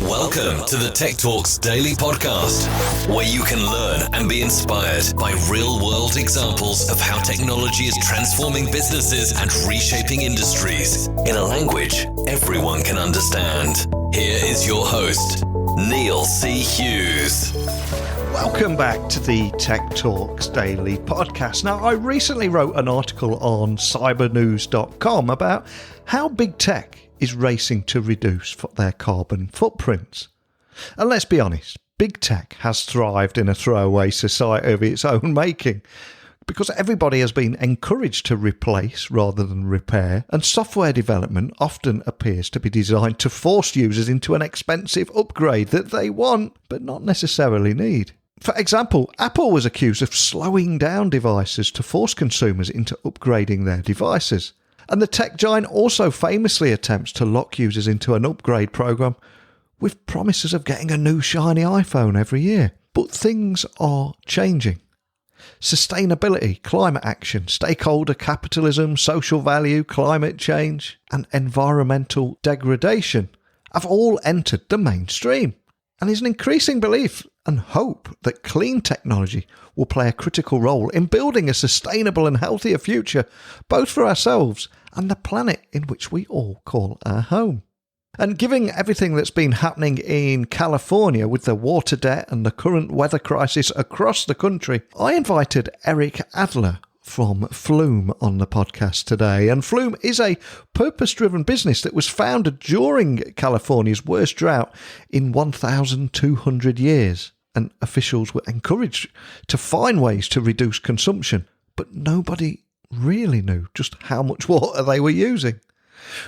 Welcome to the Tech Talks Daily Podcast, where you can learn and be inspired by real-world examples of how technology is transforming businesses and reshaping industries in a language everyone can understand. Here is your host, Neil C. Hughes. Welcome back to the Tech Talks Daily Podcast. Now, I recently wrote an article on cybernews.com about how big tech is racing to reduce their carbon footprints. And let's be honest, big tech has thrived in a throwaway society of its own making because everybody has been encouraged to replace rather than repair, and software development often appears to be designed to force users into an expensive upgrade that they want but not necessarily need. For example, Apple was accused of slowing down devices to force consumers into upgrading their devices. And the tech giant also famously attempts to lock users into an upgrade program with promises of getting a new shiny iPhone every year. But things are changing. Sustainability, climate action, stakeholder capitalism, social value, climate change, and environmental degradation have all entered the mainstream. And there's an increasing belief and hope that clean technology will play a critical role in building a sustainable and healthier future, both for ourselves and the planet in which we all call our home. And given everything that's been happening in California with the water debt and the current weather crisis across the country, I invited Eric Adler from Flume on the podcast today. And Flume is a purpose-driven business that was founded during California's worst drought in 1,200 years. And officials were encouraged to find ways to reduce consumption, but nobody really knew just how much water they were using.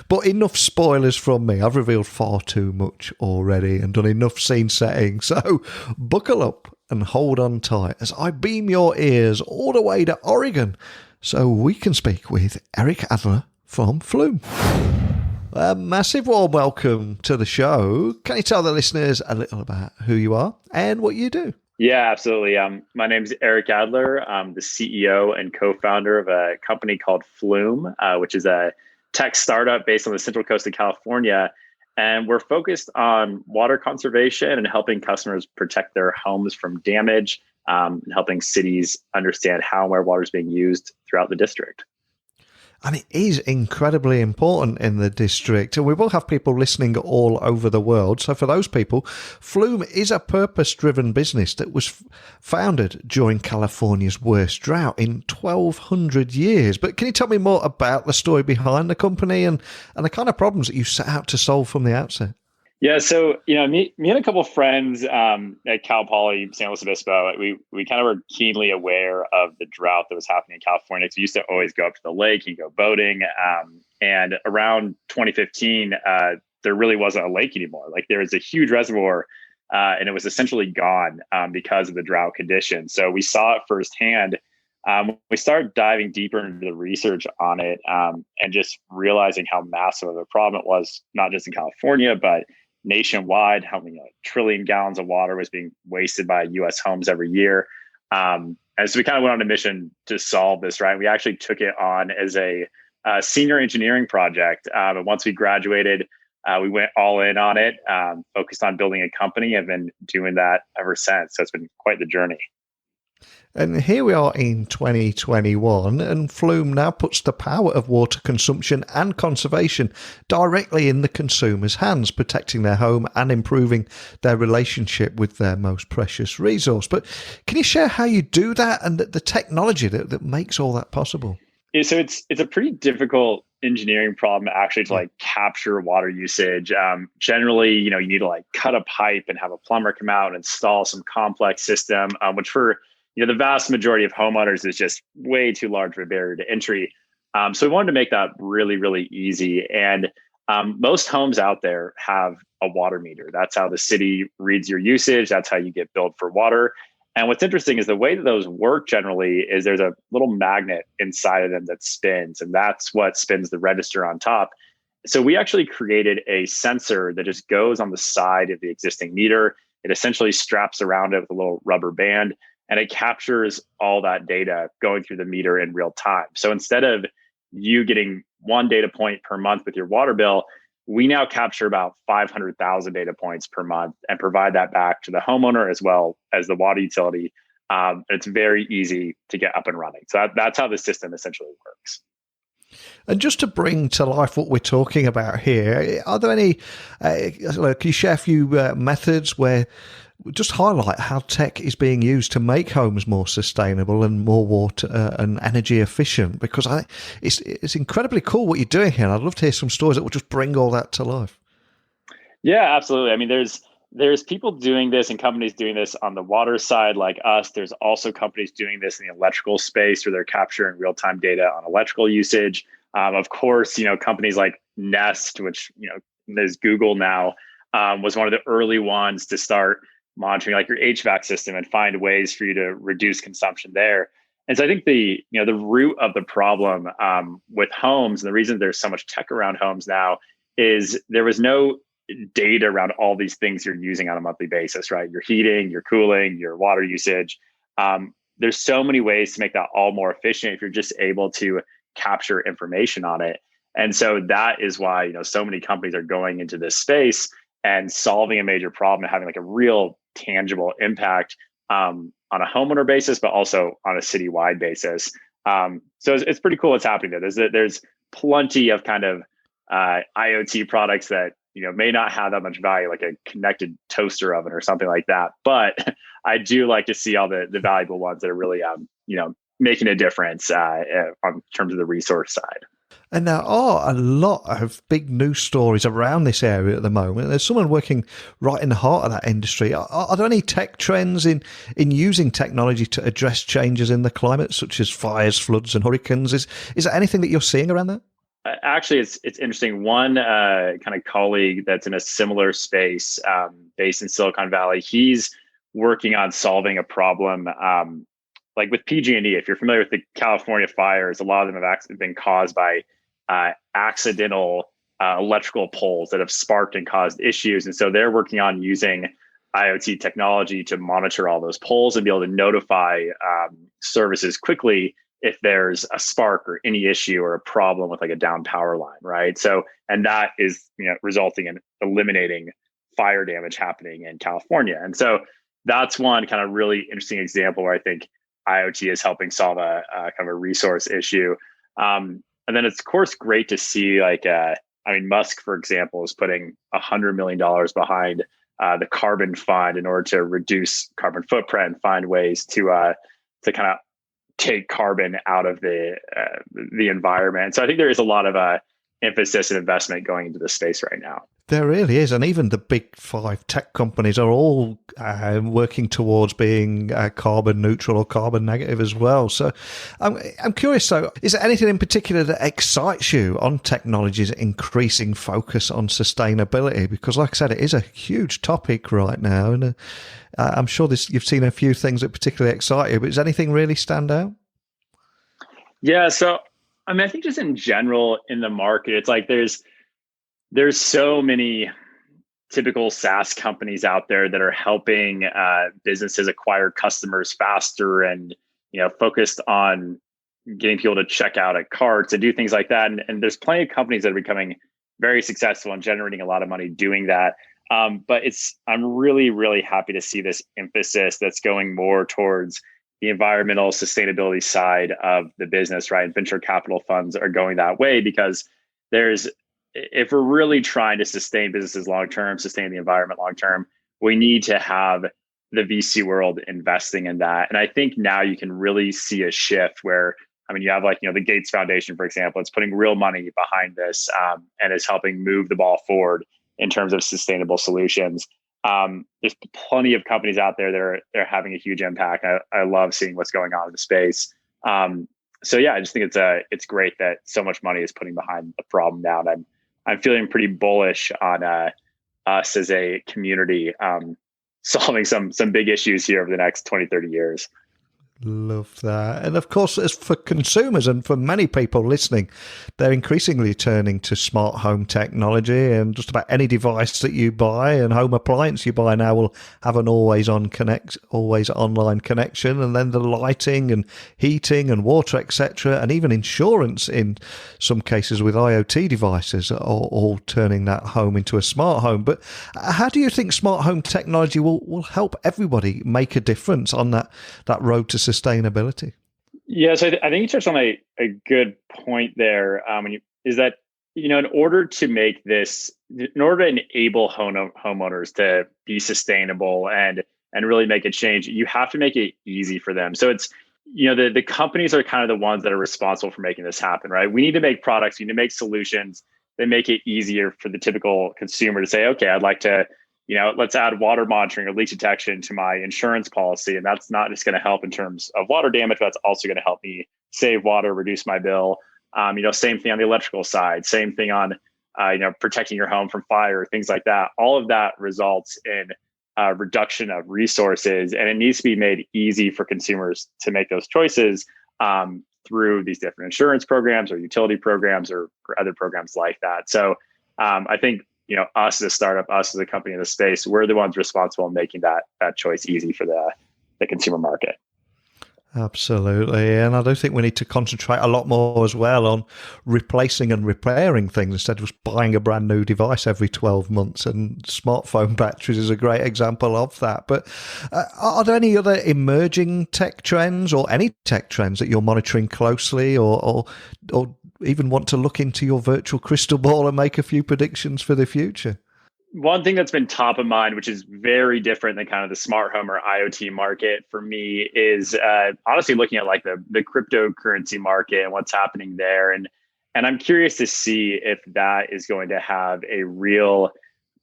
But enough spoilers from me. I've revealed far too much already and done enough scene setting. So buckle up and hold on tight as I beam your ears all the way to Oregon so we can speak with Eric Adler from Flume. A massive warm welcome to the show. Can you tell the listeners a little about who you are and what you do? Yeah, absolutely. My name is Eric Adler. I'm the CEO and co-founder of a company called Flume, which is a tech startup based on the Central Coast of California. And we're focused on water conservation and helping customers protect their homes from damage, and helping cities understand how and where water is being used throughout the district. And it is incredibly important in the district. And we will have people listening all over the world. So for those people, Flume is a purpose-driven business that was founded during California's worst drought in 1,200 years. But can you tell me more about the story behind the company and the kind of problems that you set out to solve from the outset? Yeah, so me and a couple of friends at Cal Poly San Luis Obispo, we kind of were keenly aware of the drought that was happening in California. Because we used to always go up to the lake, you go boating, and around 2015, there really wasn't a lake anymore. Like there was a huge reservoir, and it was essentially gone because of the drought conditions. So we saw it firsthand. We started diving deeper into the research on it, and just realizing how massive of a problem it was, not just in California, but nationwide, how many trillion gallons of water was being wasted by U.S. homes every year. And so we kind of went on a mission to solve this, right? We actually took it on as a senior engineering project. And once we graduated, we went all in on it, focused on building a company, and been doing that ever since. So it's been quite the journey. And here we are in 2021, and Flume now puts the power of water consumption and conservation directly in the consumer's hands, protecting their home and improving their relationship with their most precious resource. But can you share how you do that and the technology that makes all that possible? Yeah, so it's a pretty difficult engineering problem actually to like capture water usage. Generally, you need to like cut a pipe and have a plumber come out and install some complex system, which for the vast majority of homeowners is just way too large of a barrier to entry. So we wanted to make that really, really easy. And most homes out there have a water meter. That's how the city reads your usage. That's how you get billed for water. And what's interesting is the way that those work generally is there's a little magnet inside of them that spins, and that's what spins the register on top. So we actually created a sensor that just goes on the side of the existing meter. It essentially straps around it with a little rubber band, and it captures all that data going through the meter in real time. So instead of you getting one data point per month with your water bill, we now capture about 500,000 data points per month and provide that back to the homeowner as well as the water utility. It's very easy to get up and running. So that's how the system essentially works. And just to bring to life what we're talking about here, are there any, can you share a few methods where just highlight how tech is being used to make homes more sustainable and more water and energy efficient? Because I think it's incredibly cool what you're doing here. And I'd love to hear some stories that will just bring all that to life. Yeah, absolutely. I mean, there's people doing this and companies doing this on the water side like us. There's also companies doing this in the electrical space where they're capturing real-time data on electrical usage. Of course, companies like Nest, which, there's Google now, was one of the early ones to start monitoring like your HVAC system and find ways for you to reduce consumption there. And so I think the root of the problem with homes, and the reason there's so much tech around homes now, is there was no data around all these things you're using on a monthly basis, right? Your heating, your cooling, your water usage. There's so many ways to make that all more efficient if you're just able to capture information on it. And so that is why, so many companies are going into this space and solving a major problem and having like a real tangible impact on a homeowner basis, but also on a citywide basis. So it's pretty cool what's happening there. There's plenty of kind of IoT products that may not have that much value, like a connected toaster oven or something like that. But I do like to see all the valuable ones that are really making a difference on terms of the resource side. And there are a lot of big news stories around this area at the moment. There's someone working right in the heart of that industry. Are there any tech trends in using technology to address changes in the climate, such as fires, floods, and hurricanes? Is there anything that you're seeing around that? Actually, it's interesting. One kind of colleague that's in a similar space, based in Silicon Valley, he's working on solving a problem like with PG&E. If you're familiar with the California fires, a lot of them have actually been caused by accidental electrical poles that have sparked and caused issues. And so they're working on using IoT technology to monitor all those poles and be able to notify services quickly if there's a spark or any issue or a problem with like a down power line, right? So, and that is, resulting in eliminating fire damage happening in California. And so that's one kind of really interesting example where I think IoT is helping solve a kind of a resource issue. And then it's of course great to see Musk, for example, is putting $100 million behind the carbon fund in order to reduce carbon footprint and find ways to kind of take carbon out of the environment. So I think there is a lot of emphasis and investment going into this space right now. There really is. And even the big 5 tech companies are all working towards being carbon neutral or carbon negative as well. So I'm curious, so is there anything in particular that excites you on technology's increasing focus on sustainability? Because like I said, it is a huge topic right now. And I'm sure you've seen a few things that particularly excite you, but does anything really stand out? Yeah. So, I think just in general in the market, it's like there's so many typical SaaS companies out there that are helping businesses acquire customers faster and, focused on getting people to check out at carts and do things like that. And there's plenty of companies that are becoming very successful and generating a lot of money doing that. But I'm really, really happy to see this emphasis that's going more towards the environmental sustainability side of the business, right? And venture capital funds are going that way because if we're really trying to sustain businesses long-term, sustain the environment long-term, we need to have the VC world investing in that. And I think now you can really see a shift where, you have the Gates Foundation, for example, it's putting real money behind this and is helping move the ball forward in terms of sustainable solutions. There's plenty of companies out there that are having a huge impact. I love seeing what's going on in the space. So yeah, I just think it's great that so much money is putting behind the problem now. And I'm feeling pretty bullish on us as a community solving some big issues here over the next 20, 30 years. Love that. And of course, as for consumers and for many people listening, they're increasingly turning to smart home technology, and just about any device that you buy and home appliance you buy now will have an always online connection, and then the lighting and heating and water, etc., and even insurance in some cases with IoT devices are all turning that home into a smart home. But how do you think smart home technology will help everybody make a difference on that road to sustainability? Yes, I think you touched on a good point there. Is that, in order to make this, in order to enable homeowners to be sustainable and really make a change, you have to make it easy for them. So it's, the companies are kind of the ones that are responsible for making this happen, right? We need to make products, we need to make solutions that make it easier for the typical consumer to say, okay, I'd like to, let's add water monitoring or leak detection to my insurance policy. And that's not just going to help in terms of water damage, but that's also going to help me save water, reduce my bill. Same thing on the electrical side, same thing on, protecting your home from fire, things like that. All of that results in a reduction of resources, and it needs to be made easy for consumers to make those choices through these different insurance programs or utility programs or other programs like that. So I think, us as a startup, us as a company in the space, we're the ones responsible in making that choice easy for the consumer market. Absolutely. And I do think we need to concentrate a lot more as well on replacing and repairing things instead of just buying a brand new device every 12 months. And smartphone batteries is a great example of that. But are there any other emerging tech trends or any tech trends that you're monitoring closely or even want to look into your virtual crystal ball and make a few predictions for the future? One thing that's been top of mind, which is very different than kind of the smart home or IoT market for me, is honestly looking at like the cryptocurrency market and what's happening there. And I'm curious to see if that is going to have a real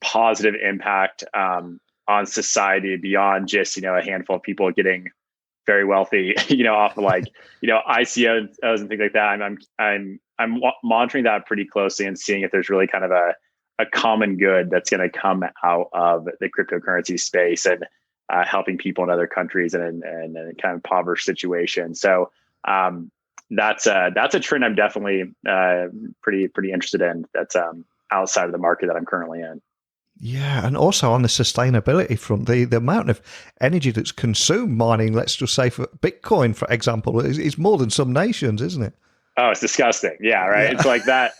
positive impact on society beyond just, a handful of people getting very wealthy, off of like, ICOs and things like that. I'm monitoring that pretty closely and seeing if there's really kind of a common good that's going to come out of the cryptocurrency space and helping people in other countries and kind of impoverished situations. So that's a trend I'm definitely pretty interested in. That's outside of the market that I'm currently in. Yeah, and also on the sustainability front, the amount of energy that's consumed mining, let's just say for Bitcoin, for example, is more than some nations, isn't it? Oh, it's disgusting. Yeah, right. Yeah. It's like that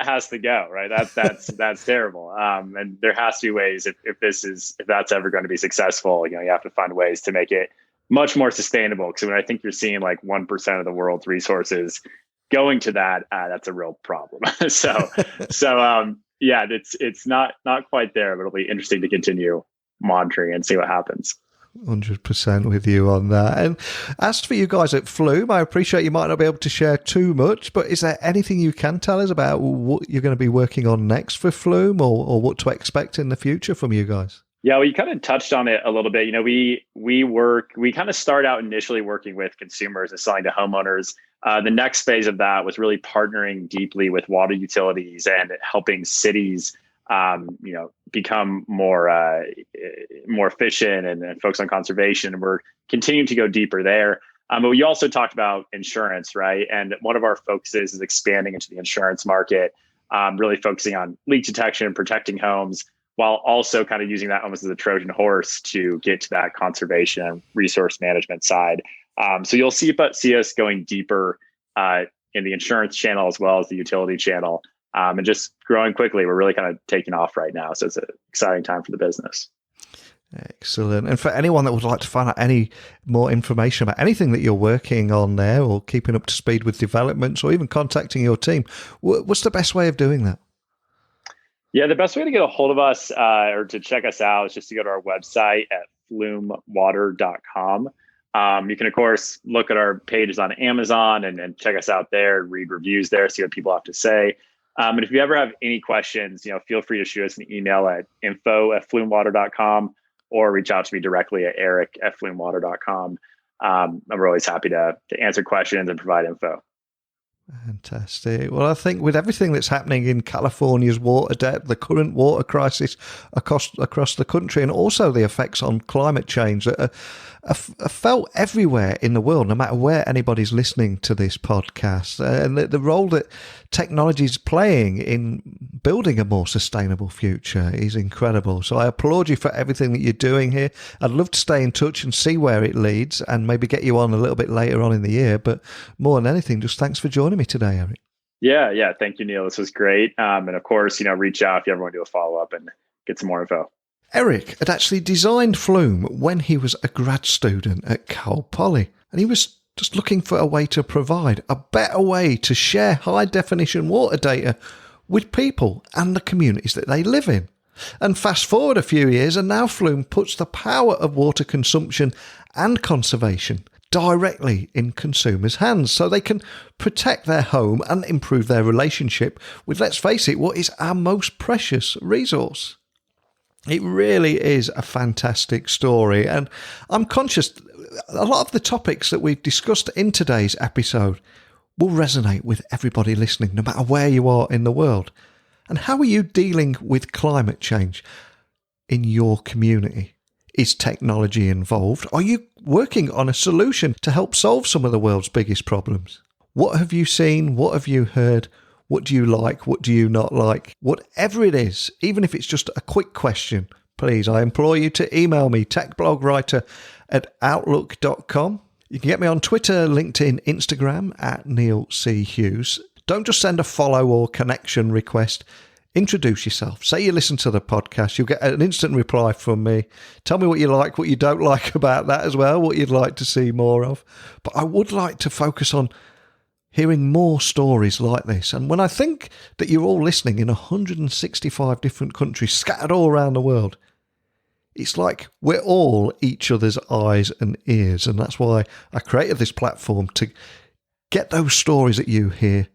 has to go, right? That's terrible. And there has to be ways if that's ever going to be successful, you have to find ways to make it much more sustainable. Because when I think you're seeing like 1% of the world's resources going to that, that's a real problem. So yeah, it's not quite there, but it'll be interesting to continue monitoring and see what happens. 100% with you on that. And as for you guys at Flume, I appreciate you might not be able to share too much, but is there anything you can tell us about what you're going to be working on next for Flume or what to expect in the future from you guys? Yeah, we kind of touched on it a little bit. We kind of start out initially working with consumers and selling to homeowners. The next phase of that was really partnering deeply with water utilities and helping cities become more efficient and focus on conservation. And we're continuing to go deeper there. But we also talked about insurance, right? And one of our focuses is expanding into the insurance market, really focusing on leak detection and protecting homes, while also kind of using that almost as a Trojan horse to get to that conservation and resource management side. So you'll see us going deeper in the insurance channel as well as the utility channel. And just growing quickly. We're really kind of taking off right now. So it's an exciting time for the business. Excellent. And for anyone that would like to find out any more information about anything that you're working on there or keeping up to speed with developments or even contacting your team, what's the best way of doing that? Yeah, the best way to get a hold of us or to check us out is just to go to our website at flumewater.com. You can, of course, look at our pages on Amazon and check us out there, read reviews there, see what people have to say. And if you ever have any questions, feel free to shoot us an email at info@flumewater.com or reach out to me directly at eric@flumewater.com. I'm always happy to answer questions and provide info. Fantastic. Well, I think with everything that's happening in California's water debt, the current water crisis across the country, and also the effects on climate change that are felt everywhere in the world, no matter where anybody's listening to this podcast. And the role that technology is playing in building a more sustainable future is incredible. So I applaud you for everything that you're doing here. I'd love to stay in touch and see where it leads and maybe get you on a little bit later on in the year. But more than anything, just thanks for joining me today, Eric. Yeah. Thank you, Neil. This was great. And of course, reach out if you ever want to do a follow-up and get some more info. Eric had actually designed Flume when he was a grad student at Cal Poly, and he was just looking for a way to provide a better way to share high-definition water data with people and the communities that they live in. And fast forward a few years, and now Flume puts the power of water consumption and conservation directly in consumers' hands so they can protect their home and improve their relationship with, let's face it, what is our most precious resource. It really is a fantastic story, and I'm conscious a lot of the topics that we've discussed in today's episode will resonate with everybody listening, no matter where you are in the world. And how are you dealing with climate change in your community? Is technology involved? Are you working on a solution to help solve some of the world's biggest problems? What have you seen? What have you heard? What do you like? What do you not like? Whatever it is, even if it's just a quick question, please, I implore you to email me, techblogwriter@outlook.com. You can get me on Twitter, LinkedIn, Instagram @Neil C. Hughes. Don't just send a follow or connection request. Introduce yourself. Say you listen to the podcast. You'll get an instant reply from me. Tell me what you like, what you don't like about that as well, what you'd like to see more of. But I would like to focus on hearing more stories like this. And when I think that you're all listening in 165 different countries scattered all around the world, it's like we're all each other's eyes and ears. And that's why I created this platform, to get those stories that you hear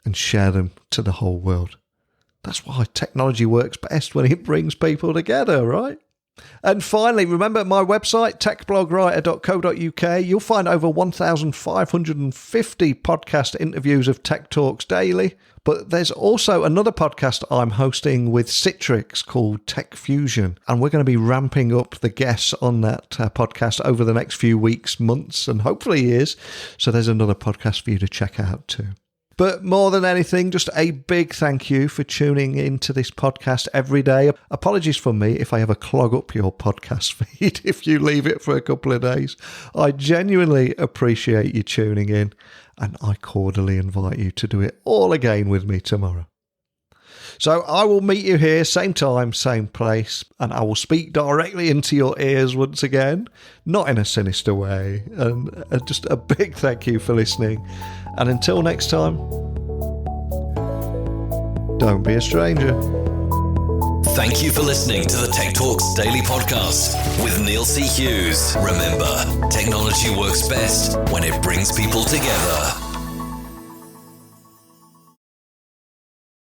and share them to the whole world. That's why technology works best, when it brings people together, right? And finally, remember my website, techblogwriter.co.uk. You'll find over 1,550 podcast interviews of Tech Talks Daily. But there's also another podcast I'm hosting with Citrix called Tech Fusion. And we're going to be ramping up the guests on that podcast over the next few weeks, months, and hopefully years. So there's another podcast for you to check out too. But more than anything, just a big thank you for tuning into this podcast every day. Apologies for me if I ever clog up your podcast feed if you leave it for a couple of days. I genuinely appreciate you tuning in, and I cordially invite you to do it all again with me tomorrow. So I will meet you here, same time, same place, and I will speak directly into your ears once again, not in a sinister way. And just a big thank you for listening. And until next time, don't be a stranger. Thank you for listening to the Tech Talks Daily Podcast with Neil C. Hughes. Remember, technology works best when it brings people together.